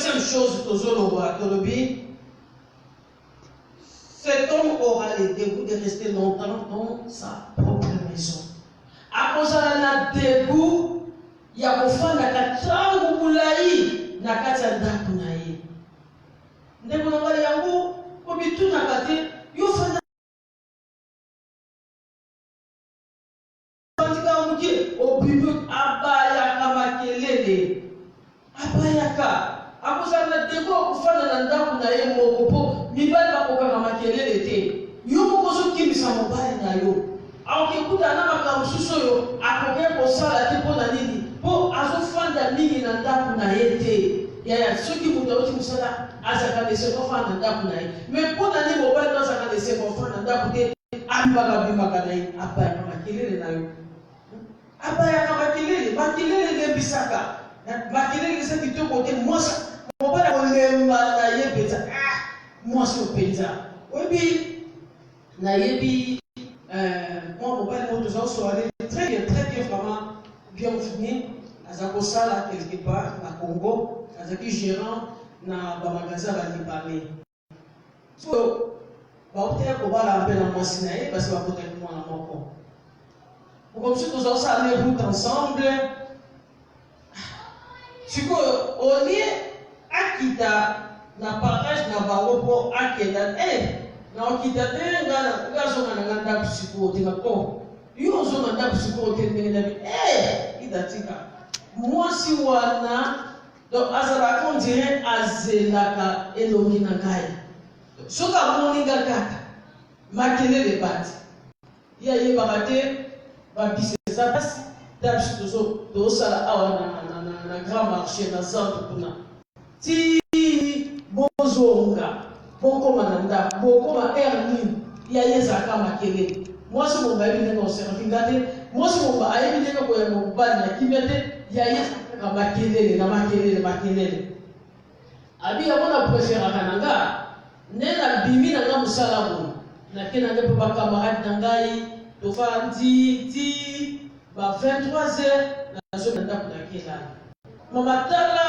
deuxième chose, cet homme aura le dégoût de rester longtemps dans sa propre maison. À cause de la dégoût, il y a un tangu mulai na kati ya ndako na ye. Ndeko na ngai yango ko bituna kati yo fana bandika muke obimu abaya kama kelele. Abayaka akoza na dégoût kufana na ndako na ye moko po mibali bakoka kama kelele te. Yo moko zo kimisa mobali na yo. Aokekuta na makambo susu yo akoke kosala te mpo na nini po azofanda mingi na ndako na ye te. Yaya soki moto auti mosala azaka dese kofanda na ndako na ye me mpo na nini mobali azaka dese kofanda na ndako te abimaka na ye abayaka makelele na yo. Abayaka makelele lebisaka makelele eza kitoko te mwasi mobali akolemba na ye mpenza mwasi openza oyebi nayebi moi, mon père, nous avons soirée très bien, vraiment bien fini. Nous avons ça quelque part, à Congo, nous avons gérant dans le magasin à Libanais. So, on va l'appeler dans mon Sinaï parce que va peut-être moi à mon corps. Comme si nous avons ça les routes ensemble. Si on est à Kita, na parage na baropo à Kedan, na okita te ngana zonga na nganda kusiko te ngako yo zonga na kusiko te ngena bi itatika mwasi wana donc azala on dirait azelaka elongi na ngai soka moninga kaka makelele bati ya ye bagate ba bisesa basi dabshi to sala awa na grand marché na centre kuna ti bozonga Boko mananda, boko ma erni, ya yezaka makele. Moi si mon baby n'est pas servingate, moi si mon baby n'est pas pour mon ban na kimete, ya yezaka makele. Abi ya mona préféra kananga, nena bimi nanga musalamu. Na kenanga papa camarade nangai, tofa ti ba 23h na zo nanda kuna kela. Mama tala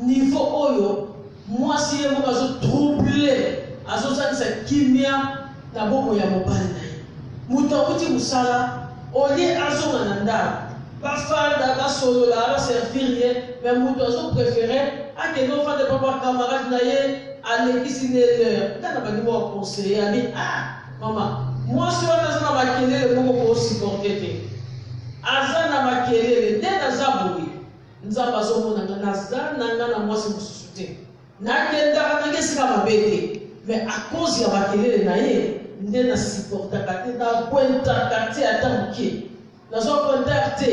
niveau oyo moi si je suis troublé, je suis kimia na bomo ya mobali na ye. Muto uti musala, olie azo nanda, ba fada ba solo la ba servir mais muto zo préféré a que non fa de papa camarade na ye a l'équisine leur. Kana ba mo conseiller ami maman, moi si on a ma kelele moko ko supporter te. Azana ma kelele tena zaburi. Nzamba zo mona na zana na moi si mususu te. Nakenda nakesika mabete mais à cause ya makelele na ye nde na supportaka te na kwentaka te ata moke nazo contacte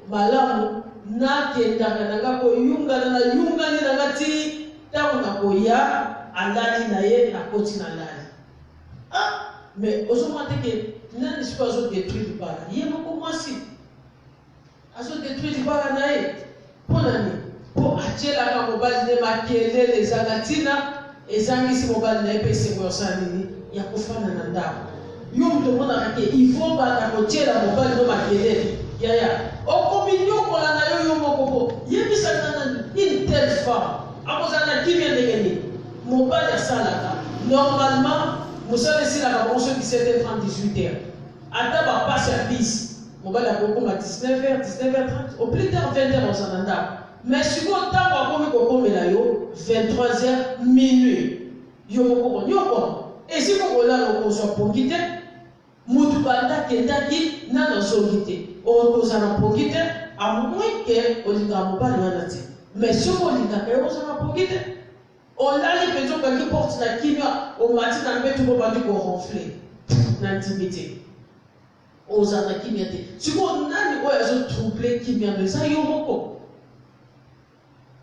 malamu nakendaka nanga koyungana na yungani nanga ti ntango na koya andali na ye na koti na ndali mais ozomona te ke nani siko azodétruire libala ye moko mwasi azodétruire libala na ye mpo nani po atielaka mobali nde makelele ezanga ntina ezangisi mobali na ye mpe esengo yosala nini ya kofanda na ndako yo moto omonaka ke ifo banda kotiela mobali no makelele yaya okomi nyokola na yo moko po yebisaka nani une telle femme akozala na kimia ndenge nini mobali asalaka normalement mosala esilaka bango soki 7h30 18h ata bapasi ya bis mobali akokoma 19h 19h30 au plus tard 20h ozala ndako mais si vous avez 23h minuit, vous et si vous avez un pongite, vous avez à moins que vous avez mais si vous avez un pongite, on a les personnes qui portent la kimia au matin, on va tout ronfler l'intimité. Aux anakimia. Si vous avez troublé kimia de ça,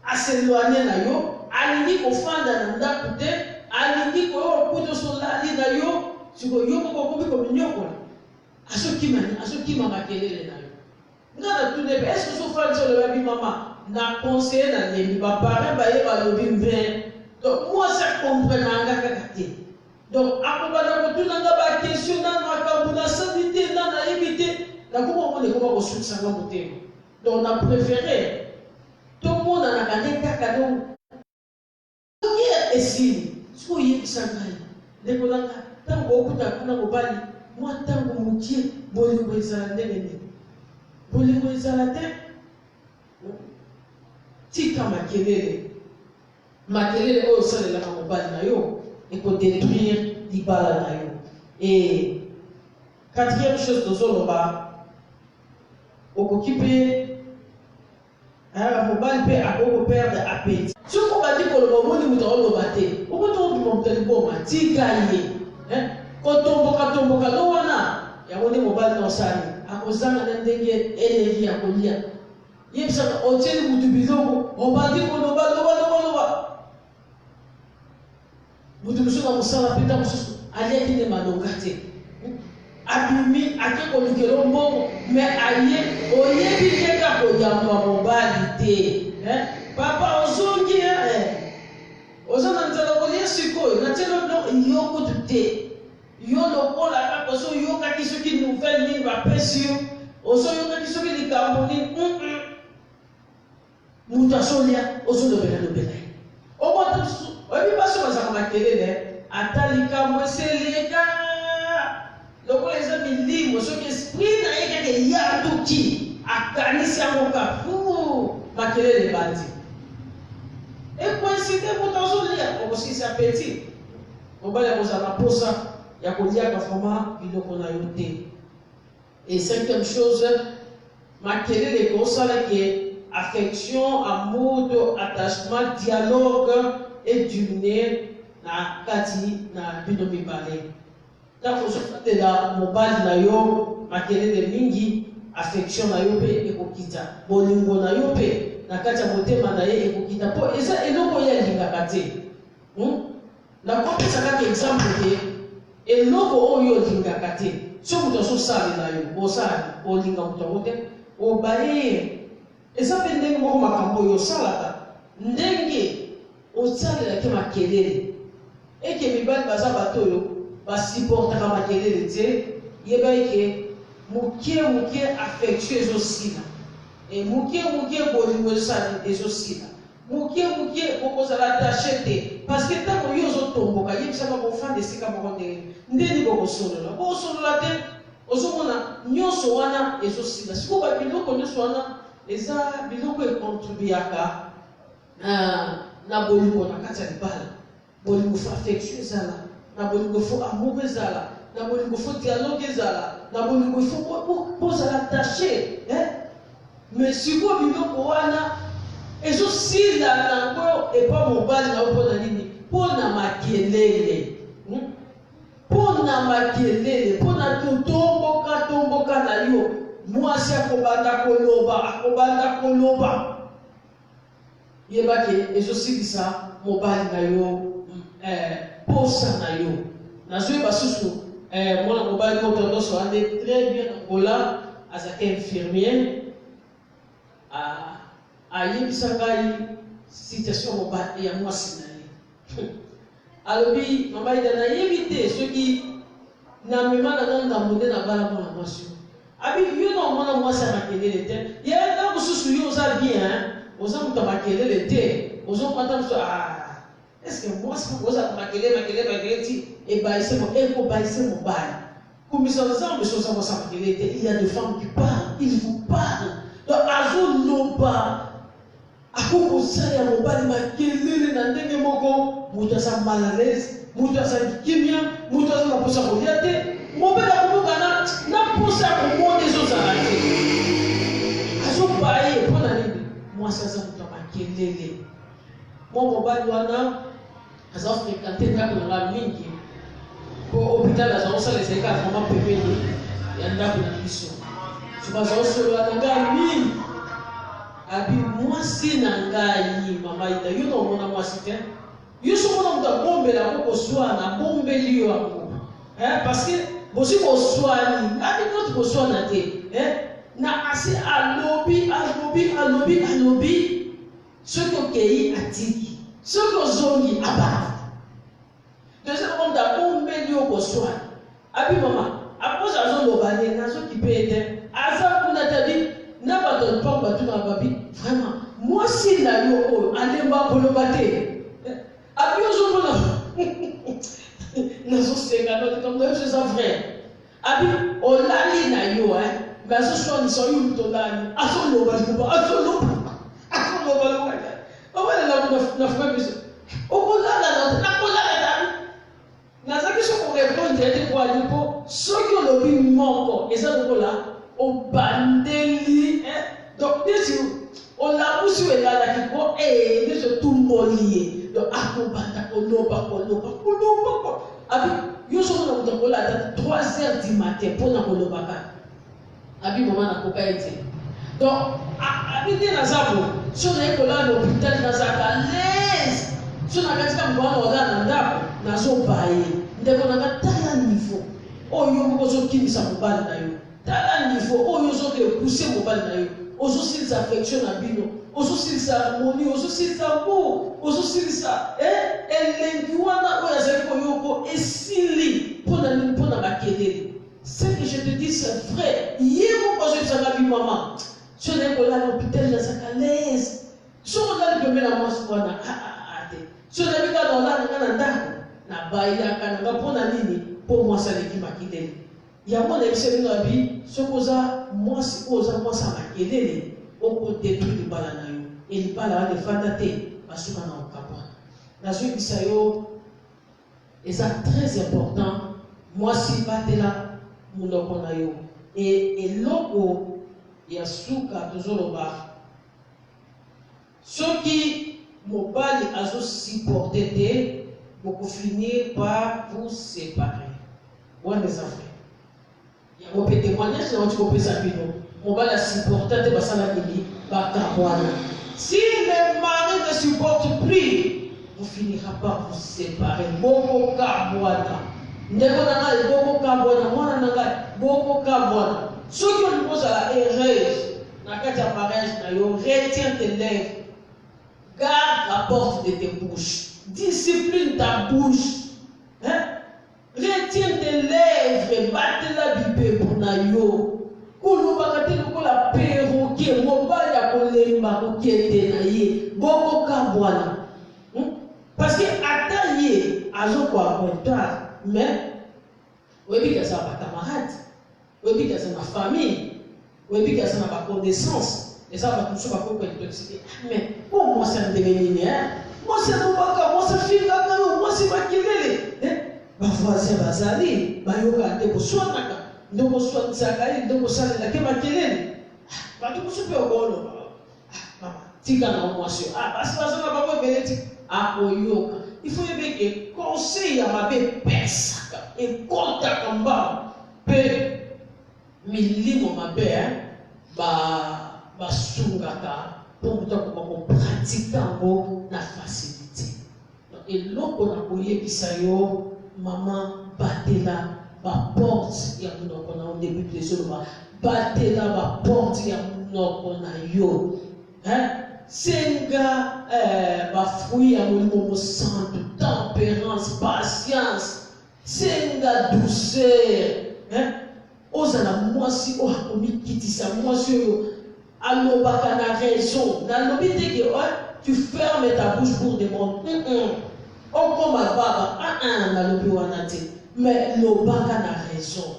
aseloigné na yo alingi kofanda na ndako te alingi koyo kuto solali na yo siko yo moko komi kominyokola azokima makelele na yo ngana tunebe est-ce que sofandi solo babi mama na conseiller na nemi bapare baye balobi mbe donc moi ça comprenanga kaka te donc akobanda kotunanga bakestion na makambo na sanité na nayebi te nakoma omone koma kosukisanga motema donc na préféré tout le monde a un cadeau esili siko yebisa ngai ndeko nanga tango okuta kuna mobali mwa tango mokie bolingo ezala ndenge nini bolingo ezala te tika makelele oyo osalelaka mobali na yo ekodétruire libala na yo. Et quatrième chose tozoloba okoki mpe mobali mpe akokoperdre appétit soki obandi koloba omoni moto aoloba te okotobima moto liboma tika ye kotomboka no wana yango nde mobali na osali akozanga na ndenge énergie ya kolia yebisaka otieli mutu biloko obandi koloba loba mutu mosusu na mosala mpe ta mosusu aliaki nde malonga te abimi ake kolukela mbongo me aye oyebi te kaka koyamba mobali te papa ozongi oza na nzala kolia sikoyo na tie yo kutu te yo lokola kaka ozoyokaki soki nouvelle nini bapesi yo ozoyokaki soki likambo nini mutu azolia ozolobela ye omota mosusu oyebi baso bazaka makelele ata likambo eseleka lokola eza milimo soki esprit na ye kaka eyanduki akanisi yango kafu makelele bandi ekoinside moto azolia okosilisa apeti mobali akozala na posa ya koliaka vraimen biloko na yo te. Et cinquième chose, makelele ekosala ke affection, amour, attachement, dialogue et d'unir na kati na bino mibale. Tango ozofatela mobali na yo makelele mingi, affection na yo pe ekokita, bolingo na yo pe na kati ya motema na ye ekokita po eza eloko ye alingaka te. Nakopesa kaka exemple te eloko oyo olingaka te soki moto azosalela yo osali olinga moto yango te obaye eza mpe ndenge moko makambo oyo osalaka ndenge osalelaki makelele eke mibali baza bato oyo basiportaka makelele te yeba eke moke affection ezosila moke bolingo ezosila moke bokozala attaché te parce que ntango yo ozotomboka yebisaka bofanda esika moko ndenge ndeni bokosolola te ozomona nyonso wana ezosila sikoyo babiloko nyonso wana eza biloko ekontribuyaka na bolingo na kati ya libala bolingo fo affection ezala na bolingo fo amour ezala na bolingo fo dialogue ezala na bolingo fo bozala attaché mais sikoyo biloko wana ezosila nango epa mobali na mpona nini mpona makelele mpona totomboka na yo mwasi akobanda koloba yebake ezosilisa mobali na yo posa na yo nazoyeba susu mwana mobali moto nyonso ande très bien angola azalaki infirmier ayebisa ngai situation mobali ya mwasi na ye alobi mama ida nayebi te soki namema na nga ngambo nde nabala mwana mwasi abi yo na omona mwasi ya makelele te ye ntango mosusu yo oza bien oza moto ya makelele te ozokwata mosusu eske mwasi ozala makelele ti ekobayise mobali komisa nzambe soza mwasi ya makelele te il y a des femmes qui parlent il vous parle donc azoloba akokosala ya mobali makelele na ndenge moko moto aza mal à l'aise moto azali kimia moto aza na posa kolia te mobali akomoka na posa ya komona ezozala te azobaye mpona nini mwasi aza moto ya makelele mwa mobali wana aza fréquente ndako na nga mingi po hôpital aza kosala ezalika vraimen pembeni ya ndako na biso so baza kosolola na nga mingi abi mwasi na ngai mama ita yo na omona mwasi te yo somona moto abombela ko koswana abombeli yo yango parce que bosi koswani abi noti koswana te na asi alobi soki okei atiki soki ozongi abandi deuxième moto abombeli yo koswani abi mama apoza azoloba nde nazokipe ete aza kuna tabi na bato mpango batuna babi vraiment mwasi na yo oyo alemba koloba te abi 50 comme c'est ça vrai. Abi olali na yo mais ce soit ni so yo tolani asolo ba on va la frère monsieur on kolala na kolala na ça qui sont répondre de quoi lipo ceux qui ont le but manque et ça donc là au bandeli donc dessus on l'a poussé là qui ko de ce tout lié donc akobanda koloba abi yo so na muto kola 3h du matin pour na koloba ka abi maman na koka ete donc abi te na zabo so na kola l'hôpital na zaka l'aise so na katika mbwana ola na ndako na zo baye ndeko na tala niveau oyo moko zo kimisa mobali na yo tala niveau oyo zo ke pousser mobali na yo ozo silisa affection na bino ozo silisa harmonie ozo silisa amour ozo silisa elengi wana oyo azali koyoko esili mpona bakelele. Ce que je te dis c'est vrai. Hier moko ozoyebisaka bi mama so na kola na hôpital nazaka l'aise so olali pembeni na mwasi wana te so na bika na olali nga na ndako na bayaka nanga mpona nini mpo mwasi aleki makelele yango na yebisa bino abi soki oza mwasi oyo oza mwasi ya makelele okodetruire libala na yo e libala wana efanda te basuka na okabwana nazoyebisa yo eza très important mwasi batela monoko na yo e eloko ya suka tozoloba soki mobali azosupporte te bokofinir par vous séparer wana eza vrai yango mpe témoignage na oti kopesa bino mobali asupporte te basala nini bakabwana. Si le mari ne supporte plus vous finira par vous séparer bokokabwana ndeko na ngai bokokabwana mwana na ngai bokokabwana soki olingi ozala heureuse na kati ya mariage na yo retiens tes lèvres garde la porte de tes bouches discipline ta bouche retiens tes lèvres batela bipepu na yo kolobaka te lokola perroquet mobali akolemba kokende na ye bokokabwana parce que ata ye azokoakontare mais oyebi kaza bakamarade oyebi kaza na famille oyebi kaza na baconnaissance eza bato mosusu bakoko intoxiqué mais po mwasi andenge nini mwasi alobaka mwasi afingaka yo mwasi makelele bavoisin bazali bayoka te koswanaka nde koswanisaka ye nde kosalelake makelele bato mosusu mpe okoloba mama tika na mwasi basi bazana bango ebele ti akoyoka il faut que conseil ya mabe pesaka ekotaka mbala mpe milimo mabe basungaka mpo moto akoma kopratike yango na facilité. Eloko na koyebisa yo mama batela baporte ya monoko na yo début ezoloba batela baporte ya monoko na yo senga bafruit ya molimo mosantu tempérance patience senga douceur ozala mwasi oyo akomikitisa mwasi oyo alobaka na raison nalobi te ke tu fermes ta bouche pour demander okoma baba nalobi wana te mais lobaka na raison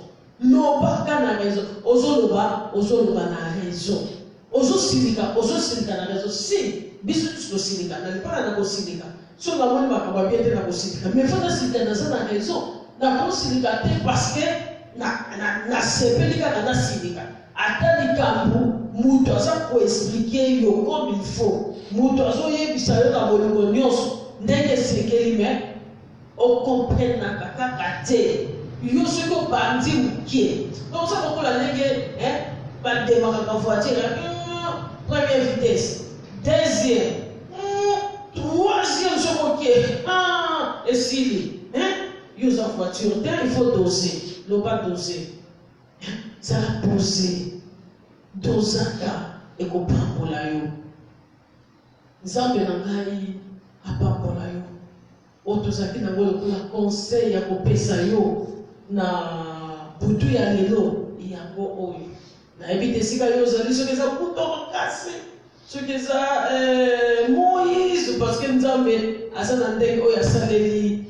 ozoloba na raison ozosilika na raison si biso tosilika na lipala na kosilika so namoni makambo ya bien te na kosilika mais fo nasilika naza na raison nakosilika te parce que nasepeli kaka nasilika ata likambo moto aza koexplike yo comme il faut moto azoyebisa yo na bolingo nyonso ndenge esekeli me okomprenaka kaka te yo soki obandi mokie donc ça kokola ndenge bademakaka voiture première vitesse deuxième troisième soki oke esili yo za voiture te il faut doser loba doser zala poser dozaka ekopambola yo nzambe na ngai apambola yo oyo tozalaki nango lokola conseil ya kopesa yo na butu ya lelo yango oyo nayebi te esika yo ozali soki eza butoko kasi soki eza Moïse parce que nzambe aza na ndenge oyo asaleli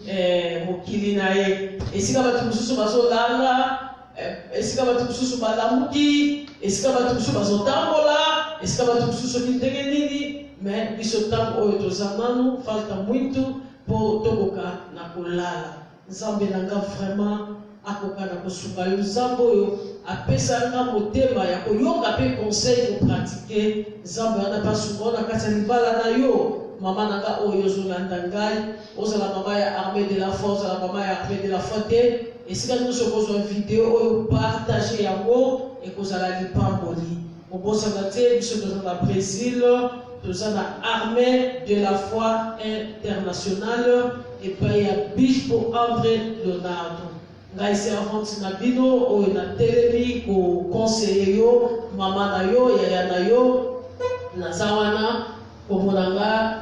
mokili na ye esika bato mosusu bazolala, esika bato mosusu balamuki, esika bato mosusu bazotambola, esika bato mosusu ndenge nini, mais biso ntango oyo toza nanu falta muito po tokoka na kolala. Nzambe nanga vraiment akoka na kosunga yo, Nzambe oyo apesanga motema ya koyoka pe conseil ko pratiquer. Nzambe wana pasunga na kati ya libala na yo. Mama nanga oyo zolanda ngai, ozala mama ya armée de la foi, ozala mama ya armée de la foi te. Esika nyonso kozwa video oyo partager yango ekozala lipamboli. Obosana te biso toza na Brésil, toza na armée de la foi internationale epai ya Bishop André Leonardo. Ngai servante na bino oyo na telemi ko conseiller yo, mama na yo, yaya na yo, naza wana komonanga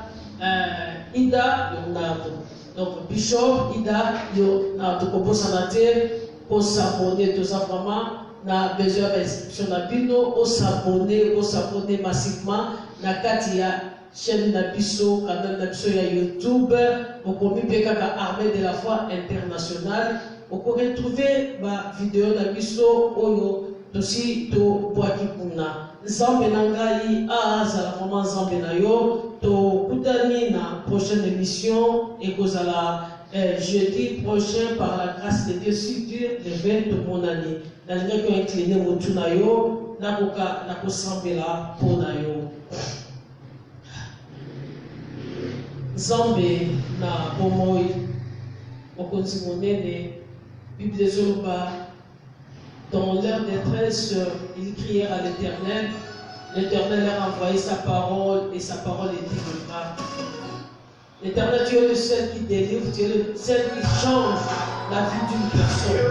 Ida Leonardo. Donc Bishop Ida Leonardo kobosana te pour s'abonner toza vraiment na besoin d'inscription na bino, au s'abonner massivement na kati ya chaîne na biso, canal na biso ya YouTube, okomi pe kaka armée de la foi internationale. Oko retrouver ma vidéo na biso oyo tosi to boaki kuna. Nzambe na ngai azala vraiment nzambe na yo, to kutani na prochaine émission ekozala jeudi prochain par la grâce de Dieu, si Dieu révèle de mon année. Dans le cas incliné motu na yo, nakoka nakosambela po na yo. Nzambe na bomoi mokonzi monene, Bible des Zoloba, dans leur détresse, ils crièrent à l'Éternel. L'Éternel leur a envoyé sa parole et sa parole était délivrée. L'Éternel, tu es le seul qui délivre, tu es le seul qui change la vie d'une personne.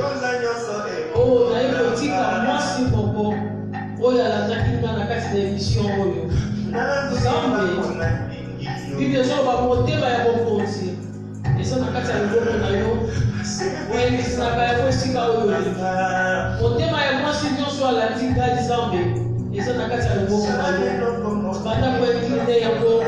Oh, naïe petit comme moi, si beaucoup. Oh, il y a la nakina na kati de l'émission. Nzambe, Bible des Zoloba, monter va y reposer. Et ça, na kati ya ngombo na yo. Ouais, mais ça va être aussi quand on est. Au thème, moi, si nous sommes à la tigre d'Isambé, et ça n'a qu'à faire le mot pour nous. Bata ko incliner yango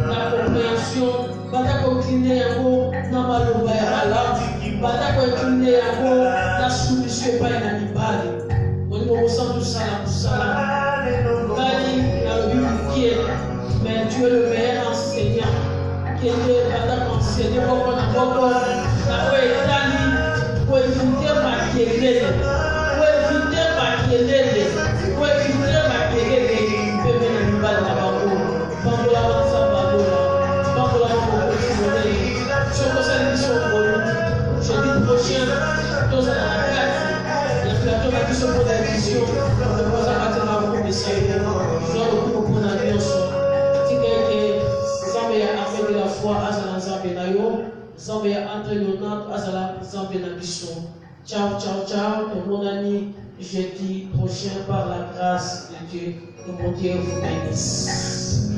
na compréhension, bata ko incliner yango na maloba ya malamu, bata ko incliner yango na soumission pa na mibali. Oni mo santu sala kusala. Ngali na lobi mais tu es le meilleur enseignant. Qui est bata enseigner beaucoup na beaucoup na ko etali ko éviter makelele, ko éviter makelele, ko éviter makelele. Jeudi prochain, tous à la classe, les créateurs qui sont pour la mission, on ne peut pas attendre à vous, messieurs. Je dois le coup pour la vie. Si quelqu'un, Zambé a armé de la foi, Azala Zambé Nayo, Zambé a André Leonardo, Azala Zambé Nabisson. Ciao, ciao, ciao, et mon ami, jeudi prochain, par la grâce de Dieu, que mon Dieu vous bénisse.